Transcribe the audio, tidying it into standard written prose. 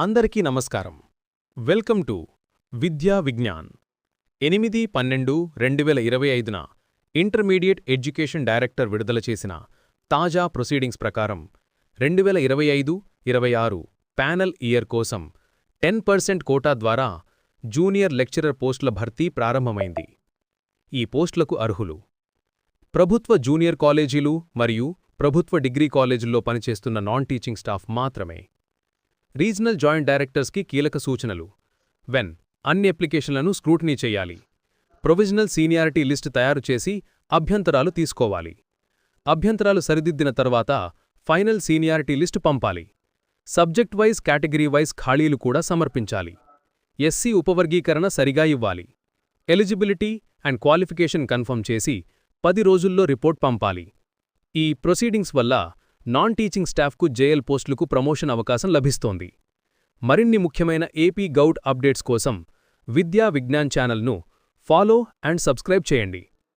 అందరికీ నమస్కారం. Welcome to విద్యా విజ్ఞాన్. 8/12/2025న ఇంటర్మీడియట్ ఎడ్యుకేషన్ డైరెక్టర్ విడుదల చేసిన తాజా ప్రొసీడింగ్స్ ప్రకారం 2025-26 ప్యానెల్ ఇయర్ కోసం 10% కోటా ద్వారా జూనియర్ లెక్చరర్ పోస్టుల భర్తీ ప్రారంభమైంది. ఈ పోస్టులకు అర్హులు ప్రభుత్వ జూనియర్ కాలేజీలు మరియు ప్రభుత్వ డిగ్రీ కాలేజీల్లో పనిచేస్తున్న నాన్ టీచింగ్ స్టాఫ్ మాత్రమే. రీజనల్ జాయింట్ డైరెక్టర్స్కి కీలక సూచనలు. అన్ని అప్లికేషన్లను స్క్రూటినీ చేయాలి. ప్రొవిజనల్ సీనియారిటీ లిస్టు తయారు చేసి అభ్యంతరాలు తీసుకోవాలి. అభ్యంతరాలు సరిదిద్దిన తర్వాత ఫైనల్ సీనియారిటీ లిస్టు పంపాలి. సబ్జెక్ట్ వైజ్ కేటగిరీ వైజ్ ఖాళీలు కూడా సమర్పించాలి. ఎస్సీ ఉపవర్గీకరణ సరిగా ఇవ్వాలి. ఎలిజిబిలిటీ అండ్ క్వాలిఫికేషన్ కన్ఫర్మ్ చేసి 10 రోజుల్లో రిపోర్ట్ పంపాలి. ఈ ప్రొసీడింగ్స్ వల్ల నాన్ టీచింగ్ స్టాఫ్కు జేఎల్ పోస్టులకు ప్రమోషన్ అవకాశం లభిస్తోంది. మరిన్ని ముఖ్యమైన ఏపీ గౌట్ అప్డేట్స్ కోసం విద్యా విజ్ఞాన్ ఛానల్ను ఫాలో అండ్ సబ్స్క్రైబ్ చేయండి.